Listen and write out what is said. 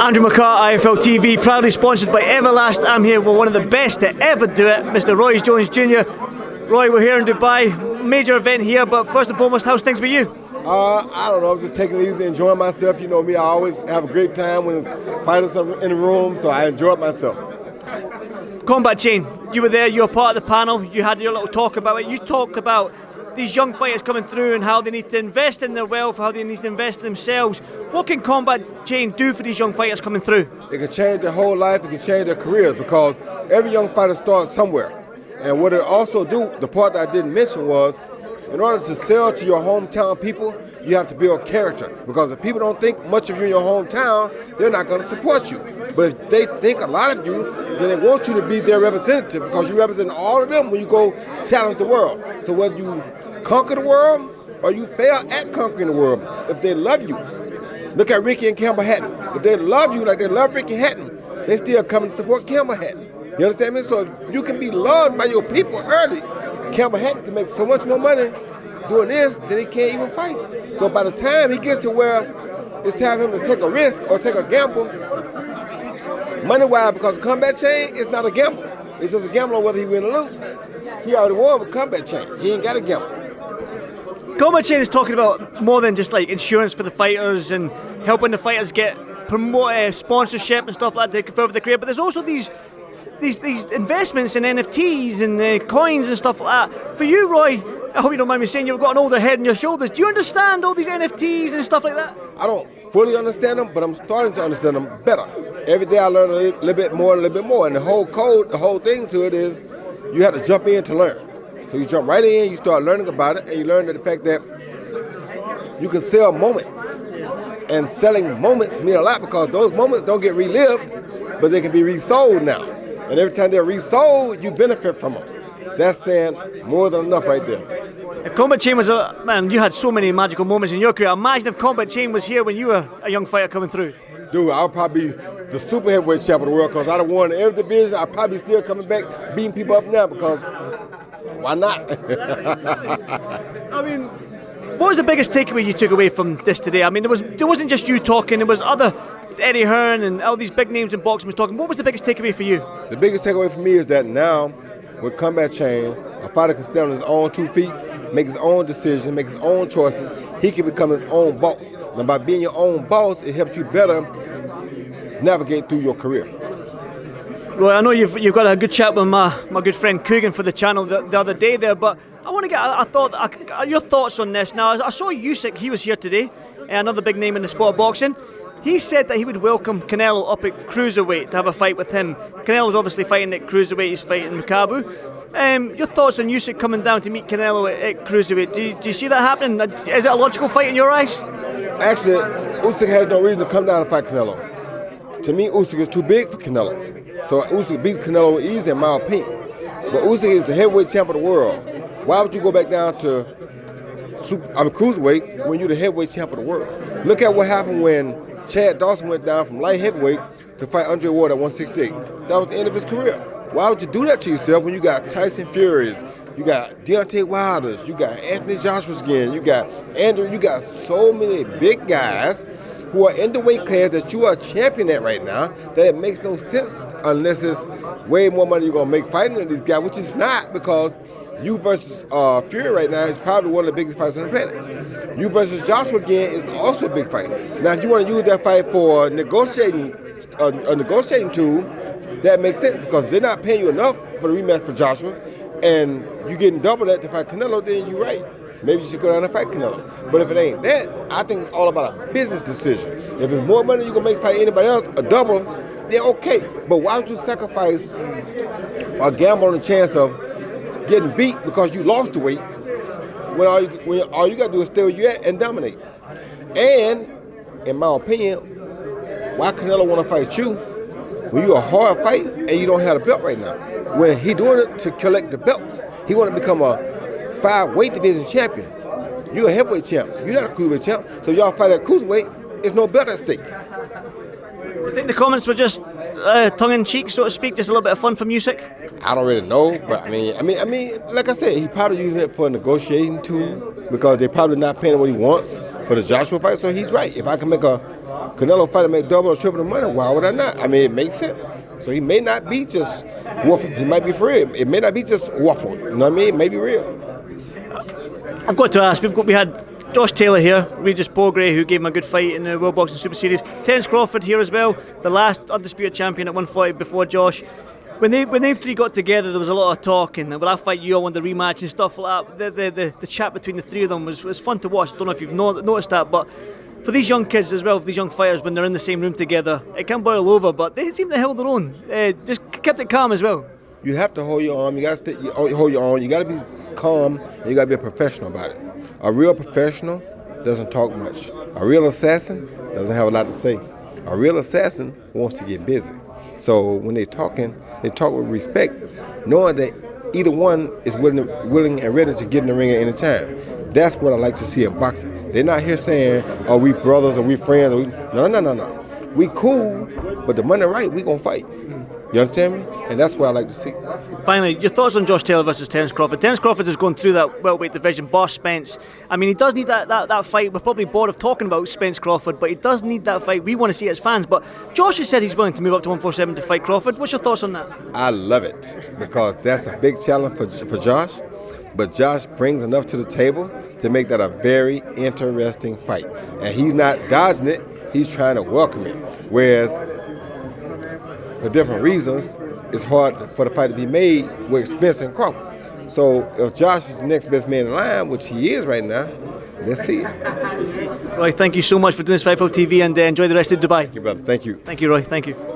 Andrew McCART, IFL TV, proudly sponsored by Everlast. I'm here with one of the best to ever do it, Mr. Roy Jones Jr. Roy, we're here in Dubai, major event here, but first and foremost, how's things with you? I don't know, I'm just taking it easy, enjoying myself. You know me, I always have a great time when there's fighters in the room, so I enjoy it myself. Kombatchain, you were there, you were part of the panel, you had your little talk about it. You talked about these young fighters coming through and how they need to invest in their wealth, how they need to invest in themselves. What can Kombatchain do for these young fighters coming through? It can change their whole life, it can change their careers, because every young fighter starts somewhere. And what it also do, the part that I didn't mention was, in order to sell to your hometown people, you have to build character. Because if people don't think much of you in your hometown, they're not going to support you. But if they think a lot of you, then they want you to be their representative, because you represent all of them when you go challenge the world. So whether you conquer the world or you fail at conquering the world, if they love you, look at Ricky and Campbell Hatton. If they love you like they love Ricky Hatton, they still come to support Campbell Hatton. You understand me? So if you can be loved by your people early, Campbell Hatton can make so much more money doing this than he can't even fight. So by the time he gets to where it's time for him to take a risk or take a gamble, money-wise, because Kombatchain is not a gamble. It's just a gamble on whether he win or lose. He already won with Kombatchain. He ain't got a gamble. Kombatchain is talking about more than just like insurance for the fighters and helping the fighters get sponsorship and stuff like that to further their career. But there's also these investments in NFTs and coins and stuff like that. For you, Roy, I hope you don't mind me saying you've got an older head on your shoulders. Do you understand all these NFTs and stuff like that? I don't fully understand them, but I'm starting to understand them better. Every day I learn a little bit more, and the whole code, the whole thing to it is you have to jump in to learn. So you jump right in, you start learning about it, and you learn that the fact that you can sell moments. And selling moments mean a lot, because those moments don't get relived, but they can be resold now. And every time they're resold, you benefit from them. That's saying more than enough right there. If Kombatchain was man, you had so many magical moments in your career. Imagine if Kombatchain was here when you were a young fighter coming through. Dude, I would probably be the super heavyweight champ of the world, because I'd have won every division. I'd probably still coming back, beating people up now, because why not? I mean, what was the biggest takeaway you took away from this today? I mean, there wasn't just you talking, there was other Eddie Hearn and all these big names in boxing was talking. What was the biggest takeaway for you? The biggest takeaway for me is that now, with Kombatchain, a fighter can stand on his own 2 feet, make his own decisions, make his own choices. He can become his own boss. And by being your own boss, it helps you better navigate through your career. Well, I know you've got a good chat with my good friend Coogan for the channel the other day there, but I want to get your thoughts on this. Now, I saw Usyk, he was here today, another big name in the sport of boxing. He said that he would welcome Canelo up at cruiserweight to have a fight with him. Canelo's obviously fighting at cruiserweight, he's fighting Makabu. Your thoughts on Usyk coming down to meet Canelo at cruiserweight? Do you see that happening? Is it a logical fight in your eyes? Actually, Usyk has no reason to come down and fight Canelo. To me, Usyk is too big for Canelo. So Usyk beats Canelo easy, in my opinion. But Usyk is the heavyweight champ of the world. Why would you go back down to cruiserweight when you're the heavyweight champ of the world? Look at what happened when Chad Dawson went down from light heavyweight to fight Andre Ward at 168. That was the end of his career. Why would you do that to yourself when you got Tyson Furies, you got Deontay Wilders, you got Anthony Joshua again, you got Andrew, you got so many big guys who are in the weight class that you are a champion at right now, that it makes no sense unless it's way more money you're going to make fighting than these guys, which is not, because you versus Fury right now is probably one of the biggest fights on the planet. You versus Joshua again is also a big fight. Now, if you want to use that fight for negotiating a negotiating tool, that makes sense, because they're not paying you enough for the rematch for Joshua, and you're getting double that to fight Canelo, then you're right. Maybe you should go down and fight Canelo. But if it ain't that, I think it's all about a business decision. If it's more money you're going to make fight anybody else, a double, then okay. But why would you sacrifice or gamble on the chance of getting beat because you lost the weight when all you got to do is stay where you at and dominate? And, in my opinion, why Canelo want to fight you when you're a hard fight and you don't have a belt right now? When he doing it to collect the belts. He want to become a 5-weight division champion. You're a heavyweight champ. You're not a cruiserweight champ. So y'all fight at cruiserweight, there's no belt at stake. I think the comments were just tongue-in-cheek, so to speak, just a little bit of fun from Usyk. I don't really know, but I mean, like I said, he probably using it for a negotiating tool, because they're probably not paying what he wants for the Joshua fight, so he's right. If I can make a Canelo fight and make double or triple the money, why would I not? I mean, it makes sense. So he may not be just waffling. He might be for real. It may not be just waffling. You know what I mean? It may be real. I've got to ask, we had Josh Taylor here, Regis Prograis, who gave him a good fight in the World Boxing Super Series. Terence Crawford here as well, the last undisputed champion at 140 before Josh. When they three got together, there was a lot of talk, and will I fight you? I want the rematch and stuff like that. The chat between the three of them was fun to watch. I don't know if you've noticed that, but for these young kids as well, for these young fighters, when they're in the same room together, it can boil over, but they seem to hold their own. Just kept it calm as well. You have to hold your arm. You got to hold your arm. You got to be calm, and you got to be a professional about it. A real professional doesn't talk much. A real assassin doesn't have a lot to say. A real assassin wants to get busy. So when they're talking, they talk with respect, knowing that either one is willing and ready to get in the ring at any time. That's what I like to see in boxing. They're not here saying, "Are we brothers? Are we friends?" No. We cool, but the money right, we gonna fight. You understand me? And that's what I like to see. Finally, your thoughts on Josh Taylor versus Terence Crawford. Terence Crawford is going through that welterweight division. Boss Spence. I mean, he does need that fight. We're probably bored of talking about Spence Crawford, but he does need that fight. We want to see it as fans. But Josh has said he's willing to move up to 147 to fight Crawford. What's your thoughts on that? I love it because that's a big challenge for Josh. But Josh brings enough to the table to make that a very interesting fight. And he's not dodging it. He's trying to welcome it. Whereas, for different reasons, it's hard for the fight to be made with Spence and Crawford. So if Josh is the next best man in line, which he is right now, let's see it. Roy, thank you so much for doing this Fight Club TV, and enjoy the rest of Dubai. Thank you, brother. Thank you. Thank you, Roy. Thank you.